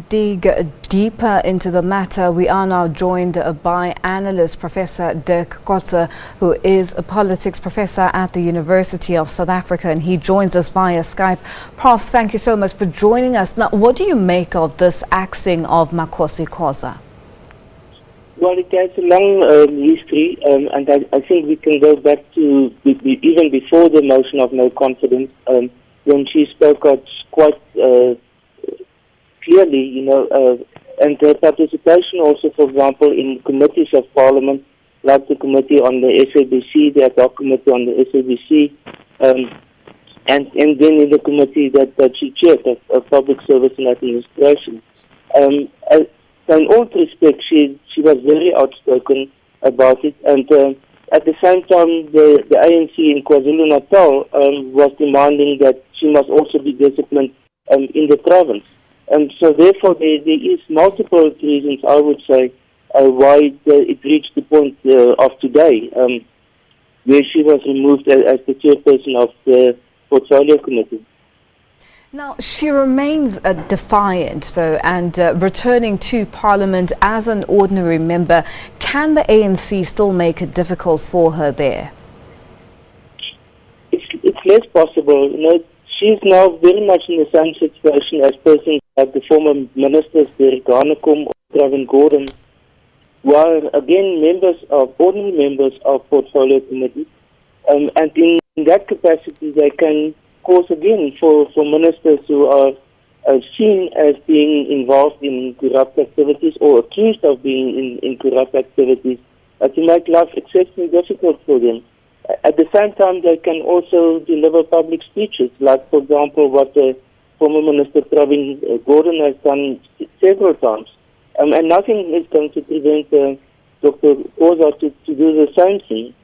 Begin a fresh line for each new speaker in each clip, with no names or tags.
Dig deeper into the matter, we are now joined by analyst Professor Dirk Kotze, who is a politics professor at the University of South Africa, and he joins us via Skype. Prof, thank you so much for joining us. Now, what do you make of this axing of Makhosi Khoza?
Well, it has a long history, and I think we can go back to even before the motion of no confidence, when she spoke out quite clearly, and her participation also, for example, in committees of Parliament, like the committee on the SABC, the ad hoc committee on the SABC, and then in the committee that she chaired, of Public Service and Administration. So in all respects, she was very outspoken about it, and at the same time, the ANC in KwaZulu-Natal was demanding that she must also be disciplined in the province. So therefore, there is multiple reasons, I would say, why it reached the point of today, where she was removed as the chairperson of the Portfolio Committee.
Now, she remains defiant, though, and returning to Parliament as an ordinary member. Can the ANC still make it difficult for her there?
It's less possible. She's now very much in the same situation as persons like the former ministers, Dirk Kotze or Prof Gordon, who are again ordinary members of Portfolio Committee, and in that capacity they can cause again for ministers who are seen as being involved in corrupt activities or accused of being in corrupt activities, to make life exceptionally difficult for them. At the same time, they can also deliver public speeches, like, for example, what the former Minister Prof Gordon has done several times. And nothing is going to prevent Dr. Khoza to do the same thing.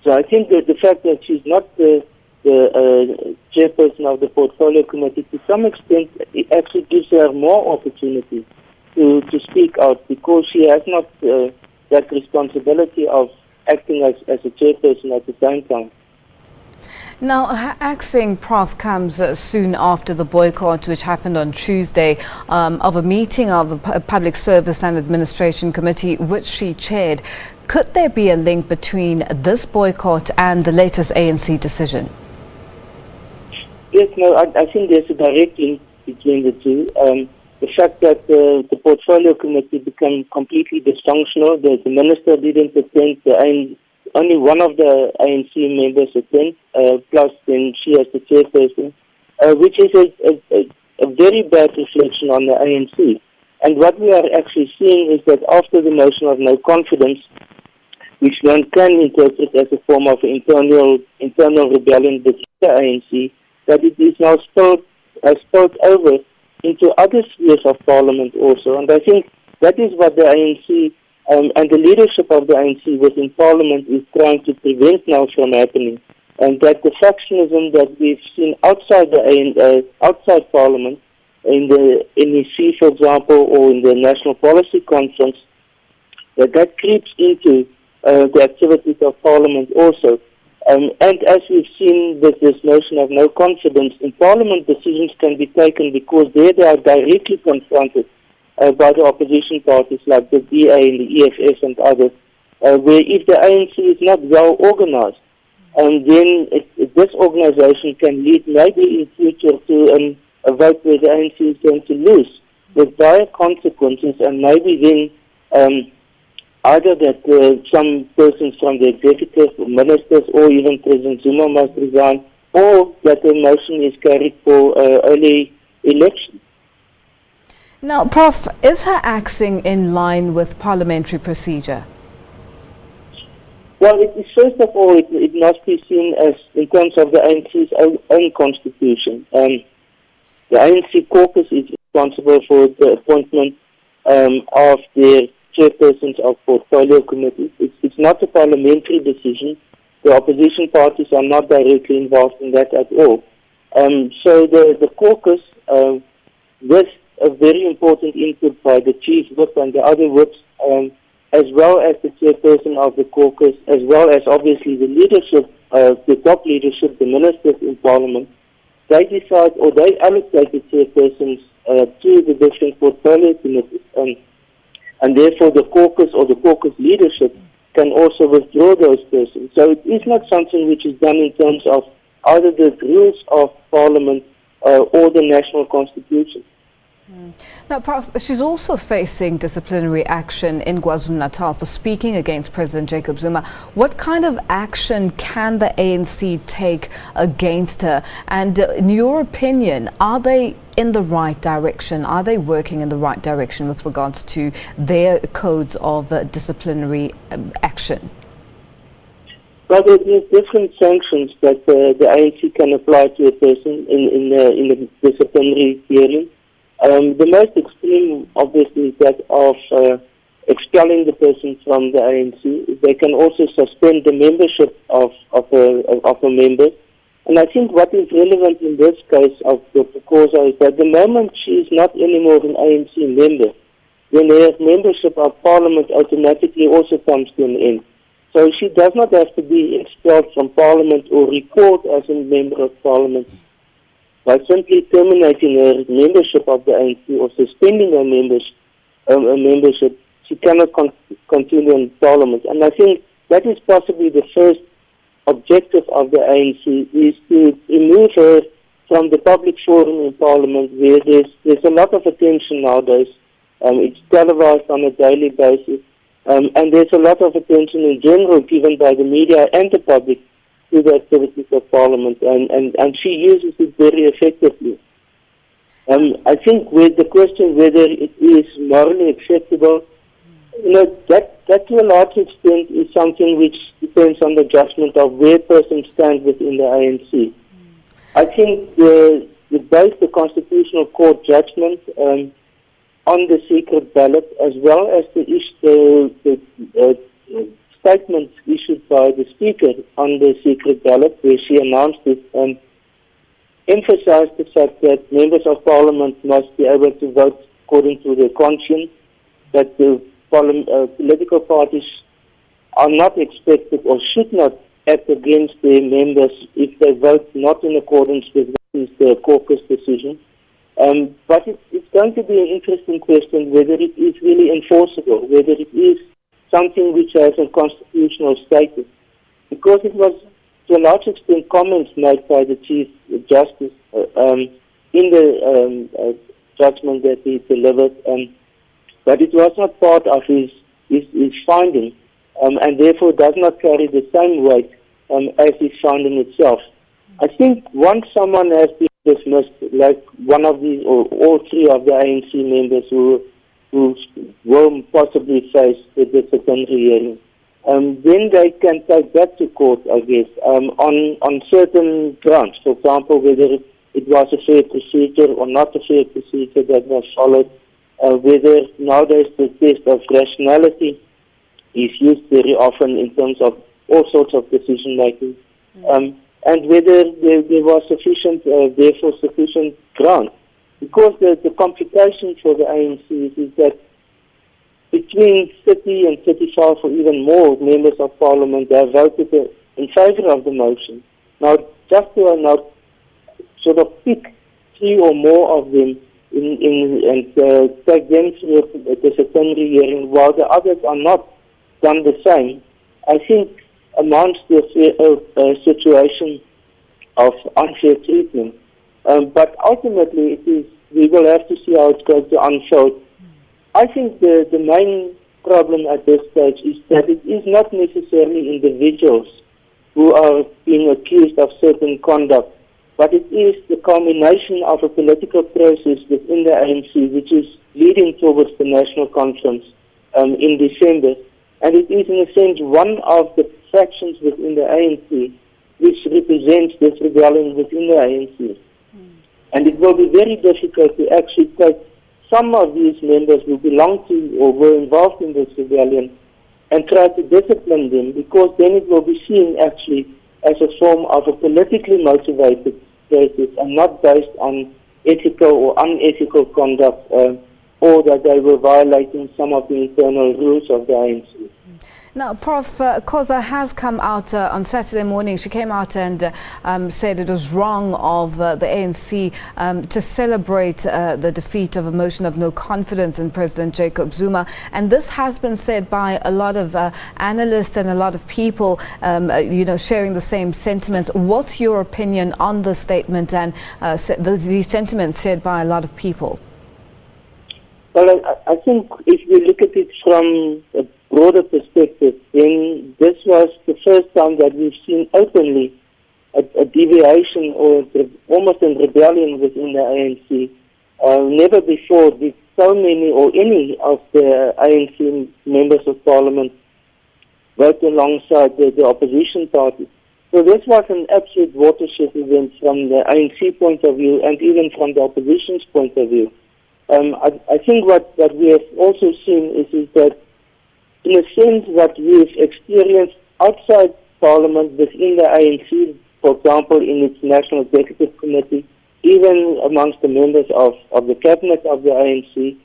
So I think that the fact that she's not the chairperson of the Portfolio Committee, to some extent, it actually gives her more opportunity to speak out, because she has not that responsibility of acting as a chairperson at the same time.
Now, her axing, Prof, comes soon after the boycott, which happened on Tuesday, of a meeting of a Public Service and Administration Committee, which she chaired. Could there be a link between this boycott and the latest ANC decision?
Yes, I think there's a direct link between the two. The fact that the Portfolio Committee became completely dysfunctional, the minister didn't attend, only one of the ANC members attend, plus then she as the chairperson, which is a very bad reflection on the ANC. And what we are actually seeing is that after the motion of no confidence, which one can interpret as a form of internal rebellion within the ANC, that it is now spilled over into other spheres of Parliament also. And I think that is what the ANC and the leadership of the ANC within Parliament is trying to prevent now from happening. And that the factionism that we've seen outside Parliament, in the NEC, for example, or in the National Policy Conference, that creeps into the activities of Parliament also. And as we've seen with this notion of no confidence, in Parliament decisions can be taken because there they are directly confronted by the opposition parties like the DA and the EFF and others, where if the ANC is not well organized, then this organization can lead maybe in future to a vote where the ANC is going to lose with dire consequences, and maybe then either that some persons from the executive, ministers, or even President Zuma must resign, or that the motion is carried for early election.
Now, Prof, is her axing in line with parliamentary procedure?
Well, first of all, it must be seen as in terms of the ANC's own constitution. The ANC caucus is responsible for the appointment of their chairpersons of portfolio committees. It's not a parliamentary decision. The opposition parties are not directly involved in that at all. So the caucus, with a very important input by the chief whip and the other whips, as well as the chairperson of the caucus, as well as obviously the leadership, the top leadership, the ministers in Parliament, they decide or they allocate the chairpersons to the different portfolio committees, and therefore the caucus or the caucus leadership can also withdraw those persons. So it is not something which is done in terms of either the rules of Parliament or the national constitution.
Now, Prof, she's also facing disciplinary action in KwaZulu-Natal for speaking against President Jacob Zuma. What kind of action can the ANC take against her? And in your opinion, are they in the right direction? Are they working in the right direction with regards to their codes of disciplinary action?
Well, there's different sanctions that the ANC can apply to a person in the disciplinary hearing. The most extreme, obviously, is that of expelling the person from the ANC. They can also suspend the membership of a member. And I think what is relevant in this case of Dr. Khoza is that the moment she is not anymore an ANC member, then her membership of Parliament automatically also comes to an end. So she does not have to be expelled from Parliament or report as a member of Parliament. By simply terminating her membership of the ANC or suspending her membership, she cannot continue in Parliament. And I think that is possibly the first objective of the ANC, is to remove her from the public forum in Parliament, where there's a lot of attention nowadays. It's televised on a daily basis, and there's a lot of attention in general given by the media and the public to the activities of Parliament, and she uses it very effectively. I think with the question whether it is morally acceptable, that to a large extent is something which depends on the judgment of where persons stand within the ANC. I think both the Constitutional Court judgment on the secret ballot, as well as the statements issued by the Speaker on the secret ballot, where she announced it, emphasized the fact that members of Parliament must be able to vote according to their conscience, that the political parties are not expected or should not act against their members if they vote not in accordance with the caucus decision. But it's going to be an interesting question whether it is really enforceable, whether it is something which has a constitutional status, because it was to a large extent comments made by the Chief Justice in the judgment that he delivered, but it was not part of his finding, and therefore does not carry the same weight as his finding itself. I think once someone has been dismissed, like one of these or all three of the ANC members who will possibly face the disciplinary hearing, then they can take that to court, I guess, on certain grounds. For example, whether it was a fair procedure or not a fair procedure that was followed, whether nowadays the test of rationality is used very often in terms of all sorts of decision making, and whether there was therefore sufficient ground. Because the complication for the ANC is that between 30 and 35 or even more members of Parliament have voted in favour of the motion. Now, just to sort of pick three or more of them and take them through a disciplinary hearing while the others are not done the same, I think amounts to a situation of unfair treatment. But ultimately, we will have to see how it's going to unfold. I think the main problem at this stage is that it is not necessarily individuals who are being accused of certain conduct, but it is the culmination of a political process within the ANC, which is leading towards the national conference in December. And it is, in a sense, one of the factions within the ANC which represents this rebellion within the ANC. And it will be very difficult to actually take some of these members who belong to or were involved in this rebellion and try to discipline them, because then it will be seen actually as a form of a politically motivated process and not based on ethical or unethical conduct or that they were violating some of the internal rules of the ANC.
Now, Prof, Khoza has come out on Saturday morning. She came out and said it was wrong of the ANC to celebrate the defeat of a motion of no confidence in President Jacob Zuma. And this has been said by a lot of analysts and a lot of people, sharing the same sentiments. What's your opinion on the statement and these sentiments shared by a lot of people?
Well, I think if we look at it from a broader perspective, then this was the first time that we've seen openly a deviation or almost a rebellion within the ANC. Never before did so many or any of the ANC members of parliament vote alongside the opposition party. So this was an absolute watershed event from the ANC point of view and even from the opposition's point of view. I think what we have also seen is that, in a sense, what we've experienced outside Parliament within the ANC, for example, in its National Executive Committee, even amongst the members of the Cabinet of the ANC,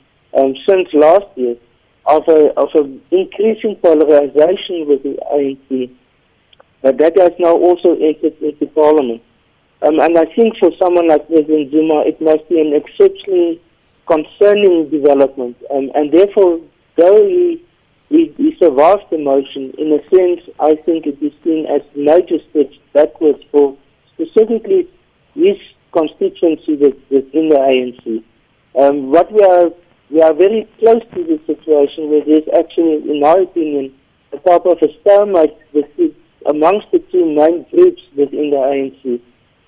since last year, of an increasing polarization with the ANC, that has now also entered into Parliament. And I think for someone like President Zuma, it must be an exceptionally concerning development, and therefore, though he survived the motion, in a sense, I think it is seen as major steps backwards for specifically his constituency within the ANC. We are very close to this situation where there's actually, in my opinion, a type of a stalemate amongst the two main groups within the ANC,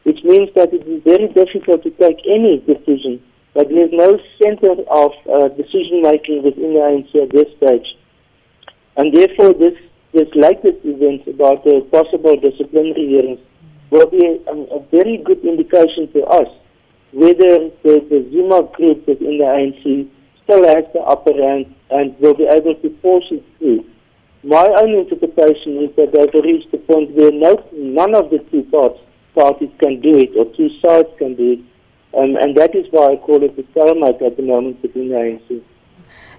which means that it is very difficult to take any decision. But there's no center of decision-making within the ANC at this stage. And therefore, this latest event about the possible disciplinary hearings will be a very good indication to us whether the Zuma group within the ANC still has the upper hand and will be able to force it through. My own interpretation is that they've reached the point where none of the two parties can do it, or two sides can do it. And that is why I call it a stalemate at the moment between the ANC.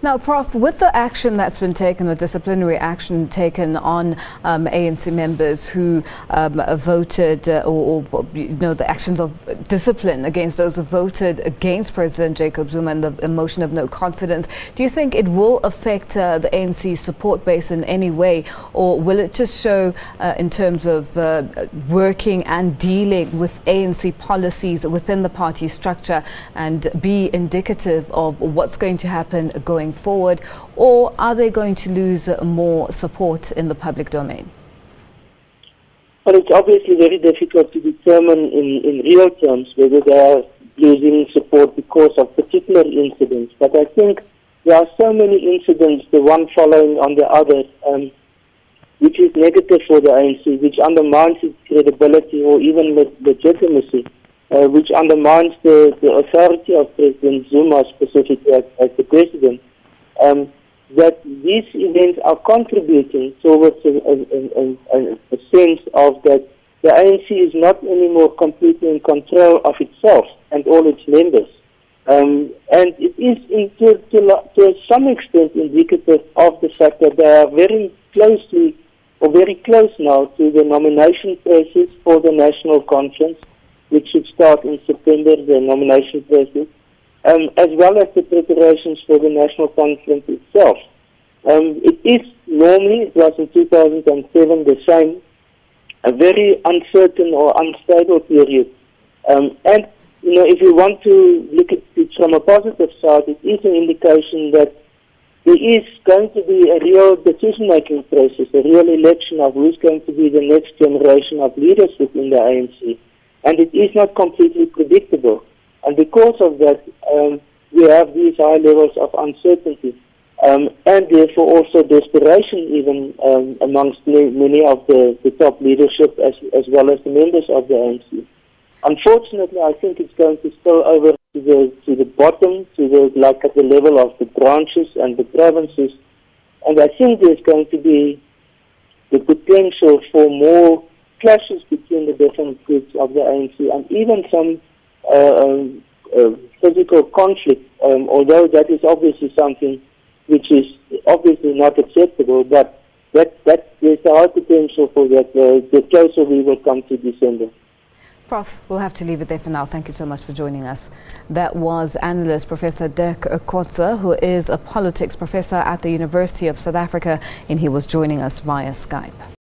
Now, Prof, with the action that's been taken, or disciplinary action taken on ANC members who voted, the actions of discipline against those who voted against President Jacob Zuma and the motion of no confidence, do you think it will affect the ANC support base in any way, or will it just show in terms of working and dealing with ANC policies within the party structure and be indicative of what's going to happen going forward, or are they going to lose more support in the public domain?
Well, it's obviously very difficult to determine in real terms whether they are losing support because of particular incidents. But I think there are so many incidents, the one following on the other, which is negative for the ANC, which undermines its credibility or even legitimacy, which undermines the authority of President Zuma specifically as the president. That these events are contributing towards a sense of that the ANC is not anymore completely in control of itself and all its members. And it is to some extent indicative of the fact that they are very close now to the nomination process for the National Conference, which should start in September, the nomination process. As well as the preparations for the National Conference itself. It was in 2007 the same, a very uncertain or unstable period. And, if you want to look at it from a positive side, it is an indication that there is going to be a real decision-making process, a real election of who's going to be the next generation of leaders within the ANC. And it is not completely predictable. And because of that, we have these high levels of uncertainty and therefore also desperation even amongst many of the top leadership as well as the members of the ANC. Unfortunately, I think it's going to spill over to the bottom, at the level of the branches and the provinces. And I think there's going to be the potential for more clashes between the different groups of the ANC and even some physical conflict, although that is obviously something which is obviously not acceptable, but there's a high potential for that the closer we will come to December.
Prof, we'll have to leave it there for now. Thank you so much for joining us. That was analyst Professor Dirk Kotze, who is a politics professor at the University of South Africa, and he was joining us via Skype.